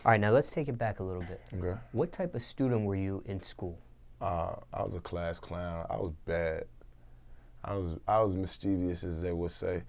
All right, now let's take it back a little bit. Okay. What type of student were you in school? I was a class clown. I was bad. I was mischievous, as they would say.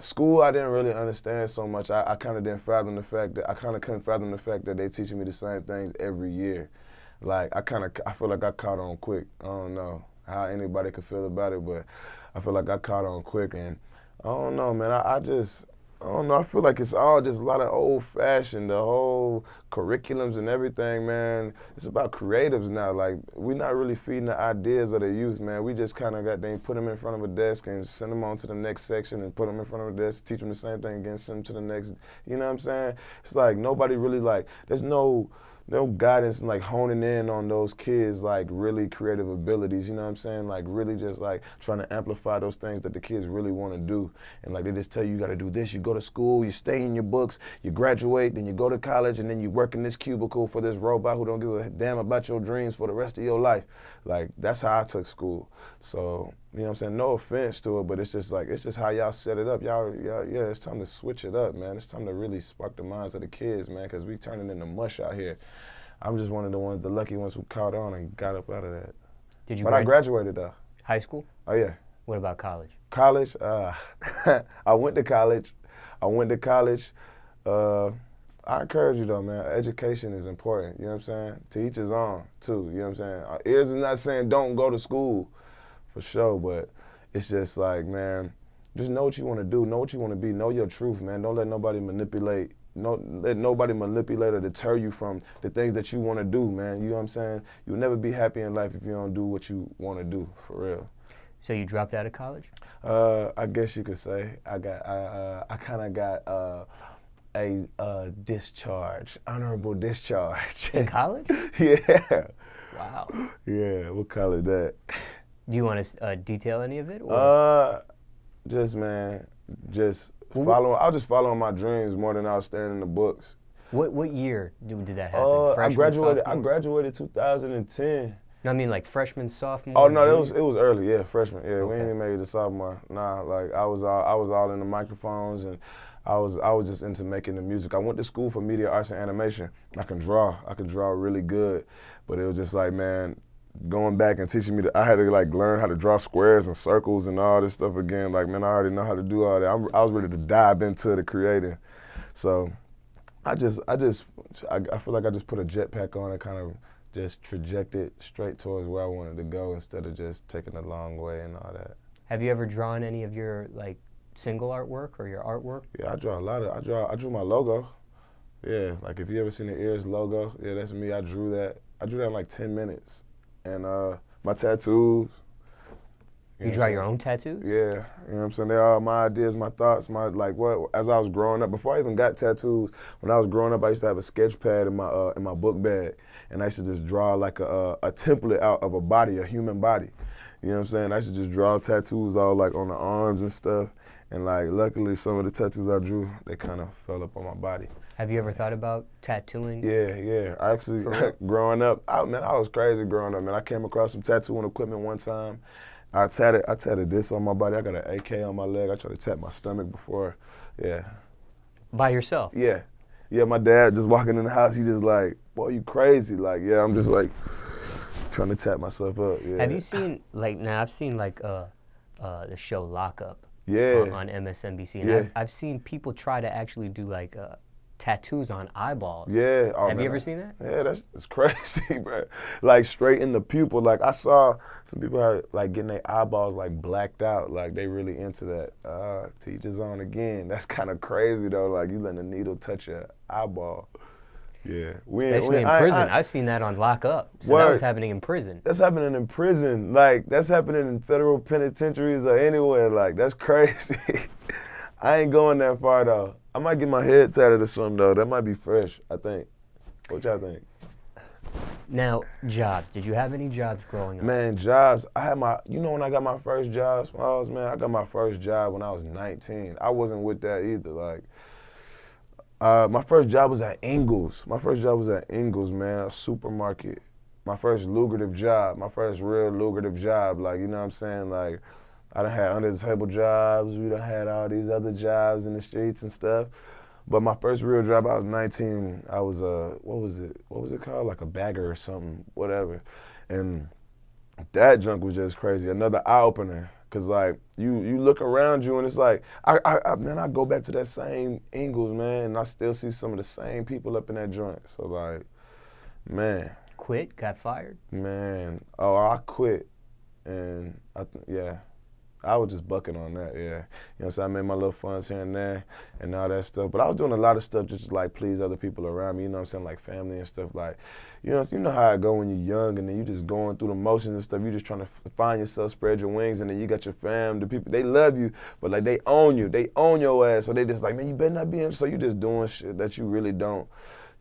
School, I didn't really understand so much. I kind of didn't fathom the fact that I kind of couldn't fathom the fact that they teaching me the same things every year. Like I feel like I caught on quick. I don't know how anybody could feel about it, but I feel like I caught on quick, and I don't know, man. I don't know. I feel like it's all just a lot of old-fashioned. The whole curriculums and everything, man. It's about creatives now. Like, we're not really feeding the ideas of the youth, man. We just kind of put them in front of a desk and send them on to the next section and put them in front of a desk, teach them the same thing again, send them to the next. You know what I'm saying? It's like nobody really there's no guidance and like honing in on those kids like really creative abilities, you know what I'm saying? Like really just like trying to amplify those things that the kids really want to do. And like they just tell you got to do this, you go to school, you stay in your books, you graduate, then you go to college, and then you work in this cubicle for this robot who don't give a damn about your dreams for the rest of your life. Like that's how I took school. So, you know what I'm saying? No offense to it, but it's just how y'all set it up. Y'all, yeah, it's time to switch it up, man. It's time to really spark the minds of the kids, man, because we turning into mush out here. I'm just one of the lucky ones who caught on and got up out of that. But I graduated though. High school? Oh yeah. What about college? College, I went to college. I encourage you though, man. Education is important. You know what I'm saying? To each his own, too. You know what I'm saying? Eearz is not saying don't go to school, for sure, but it's just like, man, just know what you want to do, know what you want to be, know your truth, man. Don't let nobody manipulate. Let nobody manipulate or deter you from the things that you want to do, man. You know what I'm saying? You'll never be happy in life if you don't do what you want to do, for real. So you dropped out of college? I guess you could say I kind of got a discharge, honorable discharge. In college? Yeah. Wow. Yeah, we'll call it that. Do you want to detail any of it? Or? I was just following my dreams more than I was staying in the books. What year did that happen? I graduated 2010. No, I mean like freshman, sophomore. Oh no, it was early. Yeah, freshman. Yeah, okay. We ain't even made it to sophomore. Nah, like I was all in the microphones, and I was just into making the music. I went to school for media arts and animation. I can draw really good, but it was just like, man, going back and teaching me I had to like learn how to draw squares and circles and all this stuff again. Like, man, I already know how to do all that. I was ready to dive into the creating. So I feel like I just put a jetpack on and kind of just trajected straight towards where I wanted to go instead of just taking the long way and all that. Have you ever drawn any of your like single artwork or your artwork? Yeah, I drew my logo. Yeah, like if you ever seen the Eearz logo, yeah, that's me. I drew that in like 10 minutes. And my tattoos. You draw your own tattoos? Yeah, you know what I'm saying? They're all my ideas, my thoughts, as I was growing up. Before I even got tattoos, when I was growing up, I used to have a sketch pad in my book bag, and I used to just draw like a template out of a human body. You know what I'm saying? I used to just draw tattoos all like on the arms and stuff, and like luckily some of the tattoos I drew, they kind of fell up on my body. Have you ever thought about tattooing? Yeah. I actually, growing up, I was crazy growing up, man. I came across some tattooing equipment one time. I tatted this on my body. I got an AK on my leg. I tried to tat my stomach before. Yeah. By yourself? Yeah. Yeah, my dad just walking in the house, he just like, boy, you crazy. Like, yeah, I'm just like trying to tat myself up. Yeah. Have you seen, I've seen the show Lock Up. Yeah. On MSNBC. And yeah. I've seen people try to actually do tattoos on eyeballs. Yeah. Oh, Have you ever seen that? Yeah, that's crazy, bro. Like straight in the pupil. Like I saw some people like getting their eyeballs like blacked out. Like they really into that. Teachers on again. That's kind of crazy though. Like you letting the needle touch your eyeball. Yeah. Especially in prison. I've seen that on Lock Up. So that was happening in prison. That's happening in prison. Like that's happening in federal penitentiaries or anywhere. Like that's crazy. I ain't going that far though. I might get my head tatted or something though. That might be fresh, I think. What y'all think? Now, jobs. Did you have any jobs growing up? Man, jobs. I had when I got my first job, Smallz, man, I got my first job when I was 19. I wasn't with that either. Like, my first job was at Eearz. Man, a supermarket. My first lucrative job, my first real lucrative job. Like, you know what I'm saying? Like, I done had under the table jobs. We done had all these other jobs in the streets and stuff. But my first real job, I was 19. I was what was it called? Like a bagger or something, whatever. And that junk was just crazy. Another eye opener. Cause like you look around you and it's like I go back to that same Eearz, man, and I still see some of the same people up in that joint. So like, man. Quit? Got fired? Man, oh, I quit, and yeah, I was just bucking on that, yeah. You know what I'm saying? I made my little funds here and there and all that stuff. But I was doing a lot of stuff just to like please other people around me, you know what I'm saying? Like family and stuff like, you know how it go when you're young and then you just going through the motions and stuff. You just trying to find yourself, spread your wings, and then you got your fam, the people, they love you, but like they own you. They own your ass. So they just like, man, you better not be in. So you just doing shit that you really don't.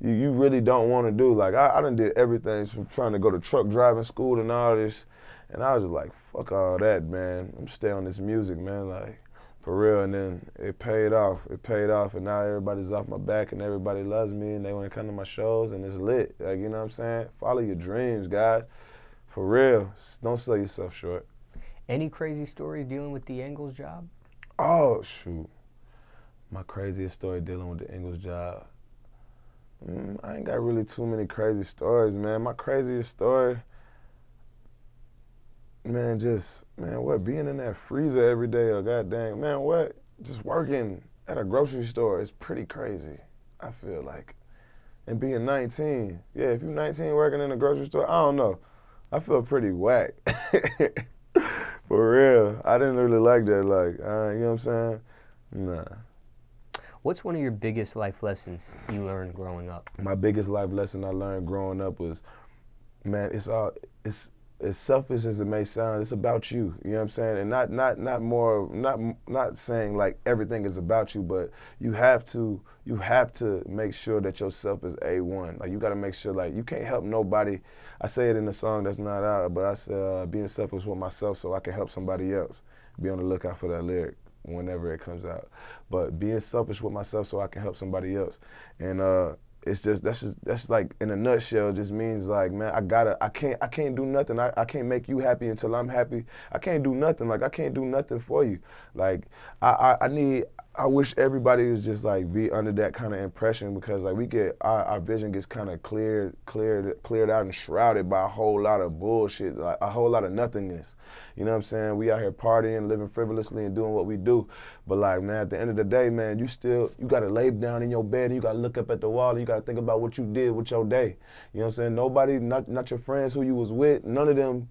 You really don't want to do. Like, I done did everything from trying to go to truck driving school and all this. And I was just like, fuck all that, man. I'm staying on this music, man, like, for real. And then it paid off. It paid off. And now everybody's off my back and everybody loves me and they want to come to my shows and it's lit. Like, you know what I'm saying? Follow your dreams, guys. For real. Don't sell yourself short. Any crazy stories dealing with the Eearz job? Oh, shoot. My craziest story dealing with the Eearz job. I ain't got really too many crazy stories, man. My craziest story, man, what, being in that freezer every day or goddamn, man, what, just working at a grocery store is pretty crazy, I feel like. And being 19, yeah, if you're 19 working in a grocery store, I don't know, I feel pretty whack. For real, I didn't really like that, like, you know what I'm saying? Nah. What's one of your biggest life lessons you learned growing up? My biggest life lesson I learned growing up was, man, it's as selfish as it may sound, it's about you. You know what I'm saying? And not saying like everything is about you, but you have to make sure that yourself is A1. Like you got to make sure like you can't help nobody. I say it in the song that's not out, but I say being selfish with myself so I can help somebody else. Be on the lookout for that lyric whenever it comes out. But being selfish with myself so I can help somebody else. And it's just that's like in a nutshell just means like, man, I can't do nothing. I can't make you happy until I'm happy. I can't do nothing. Like I can't do nothing for you. Like I wish everybody was just like be under that kind of impression because like we get our vision gets kind of cleared out and shrouded by a whole lot of bullshit, like a whole lot of nothingness. You know what I'm saying? We out here partying, living frivolously and doing what we do. But like, man, at the end of the day, man, you gotta lay down in your bed and you gotta look up at the wall and you gotta think about what you did with your day. You know what I'm saying? Nobody, not your friends who you was with, none of them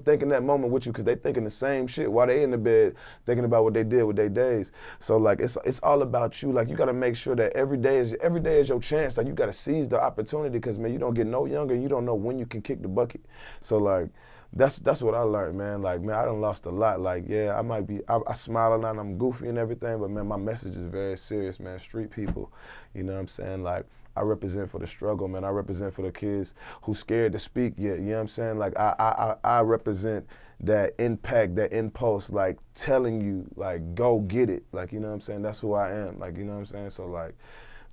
thinking that moment with you because they thinking the same shit while they in the bed thinking about what they did with their days. So like it's all about you. Like you gotta make sure that every day is your chance. Like you gotta seize the opportunity because man, you don't get no younger. You don't know when you can kick the bucket. So like that's what I learned, man. Like man, I done lost a lot. Like yeah, I smile a lot and I'm goofy and everything, but man, my message is very serious, man. Street people, you know what I'm saying? Like I represent for the struggle, man. I represent for the kids who scared to speak yet. You know what I'm saying? Like I represent that impact, that impulse, like telling you, like, go get it. Like, you know what I'm saying? That's who I am. Like, you know what I'm saying? So, like,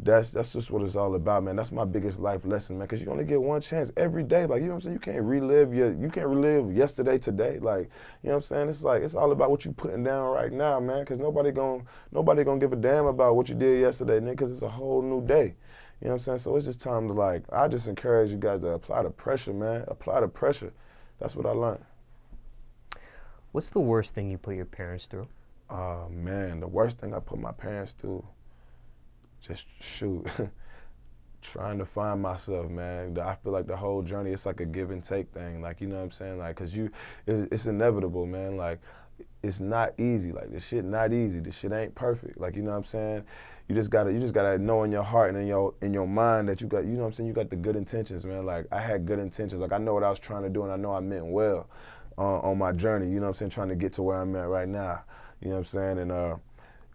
that's just what it's all about, man. That's my biggest life lesson, man, because you only get one chance every day. Like, you know what I'm saying? You can't relive yesterday today. Like, you know what I'm saying? It's like, it's all about what you putting down right now, man, because nobody gonna give a damn about what you did yesterday, nigga, because it's a whole new day. You know what I'm saying? So it's just time to, like, I just encourage you guys to apply the pressure, man. Apply the pressure. That's what I learned. What's the worst thing you put your parents through? Oh, man, the worst thing I put my parents through, just shoot, trying to find myself, man. I feel like the whole journey, it's like a give and take thing. Like, you know what I'm saying? Like, cause it's inevitable, man. Like, it's not easy. Like, this shit not easy. This shit ain't perfect. Like, you know what I'm saying? You just gotta know in your heart and in your mind that you got, you know what I'm saying? You got the good intentions, man. Like, I had good intentions. Like, I know what I was trying to do and I know I meant well. On my journey, you know what I'm saying, trying to get to where I'm at right now, you know what I'm saying, and you know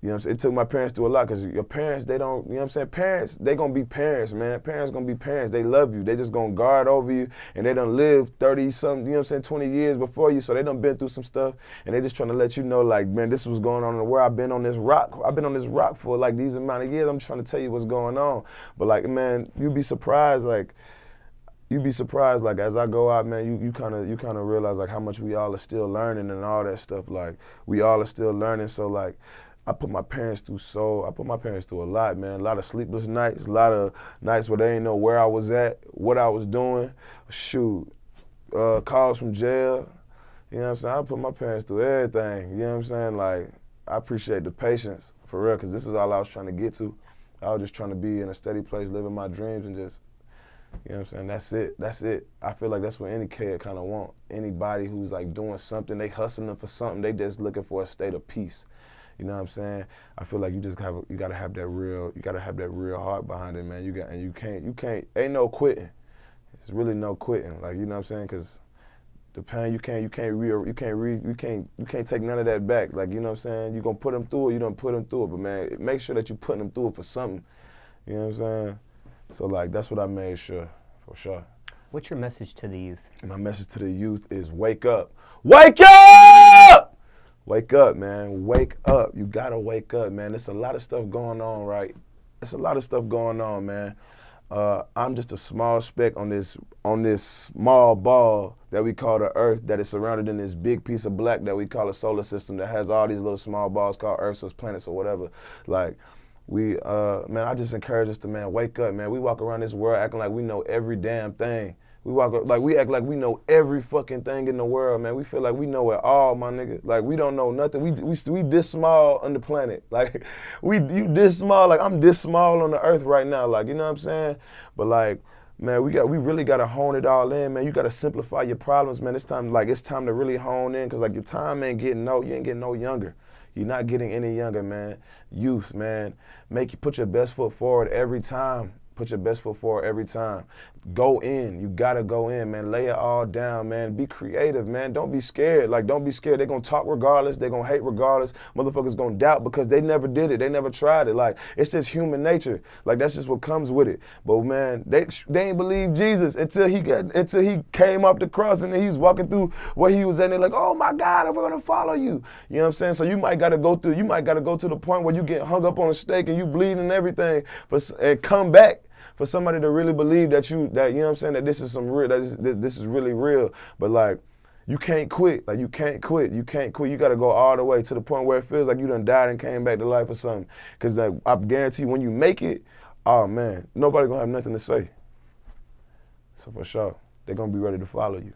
what I'm saying, it took my parents through a lot, because your parents, they don't, you know what I'm saying, parents, they gonna be parents, man, parents gonna be parents, they love you, they just gonna guard over you, and they done lived 30-something, you know what I'm saying, 20 years before you, so they done been through some stuff, and they just trying to let you know, like, man, this is what's going on in the world. I've been on this rock for, like, these amount of years. I'm just trying to tell you what's going on, but, like, man, you'd be surprised, like, as I go out, man, you kind of realize like how much we all are still learning and all that stuff. Like we all are still learning. So like I put my parents through a lot, man. A lot of sleepless nights, a lot of nights where they didn't know where I was at, what I was doing. Shoot, calls from jail. You know what I'm saying? I put my parents through everything. You know what I'm saying? Like, I appreciate the patience, for real, because this is all I was trying to get to. I was just trying to be in a steady place, living my dreams, and just, you know what I'm saying? That's it. I feel like that's what any kid kind of want. Anybody who's like doing something, they hustling for something, they just looking for a state of peace. You know what I'm saying? I feel like you gotta have that real heart behind it, man. You can't, ain't no quitting. It's really no quitting. Like, you know what I'm saying? Because the pain, you can't take none of that back. Like, you know what I'm saying? You gonna put them through it, you don't put them through it. But man, make sure that you putting them through it for something. You know what I'm saying? So like, that's what I made sure, for sure. What's your message to the youth? My message to the youth is wake up. Wake up! Wake up, man. Wake up. You gotta wake up, man. There's a lot of stuff going on, right? There's a lot of stuff going on, man. I'm just a small speck on this small ball that we call the Earth, that is surrounded in this big piece of black that we call a solar system that has all these little small balls called Earths or planets or whatever. Like, man, I just encourage us to, man, wake up, man. We walk around this world acting like we know every damn thing. We act like we know every fucking thing in the world, man. We feel like we know it all, my nigga. Like, we don't know nothing. We this small on the planet. Like, you this small. Like, I'm this small on the earth right now. Like, you know what I'm saying? But like, man, we really gotta hone it all in, man. You gotta simplify your problems, man. It's time to really hone in, cause like your time you ain't getting no younger. You're not getting any younger, man. Youth, man. Put your best foot forward every time. Put your best foot forward every time. Go in. You gotta go in, man. Lay it all down, man. Be creative, man. Don't be scared. Like, don't be scared. They're gonna talk regardless. They're gonna hate regardless. Motherfuckers gonna doubt because they never did it. They never tried it. Like, it's just human nature. Like, that's just what comes with it. But man, they ain't believe Jesus until he came up the cross and then he was walking through where he was at. And they're like, oh my God, we're gonna follow you. You know what I'm saying? So you might gotta go to the point where you get hung up on a stake and you bleeding and everything, and come back. For somebody to really believe that you know what I'm saying, that this is this is really real. But like, you can't quit. Like, you can't quit. You gotta go all the way to the point where it feels like you done died and came back to life or something. Cause like, I guarantee you, when you make it, oh man, nobody gonna have nothing to say. So for sure, they're gonna be ready to follow you.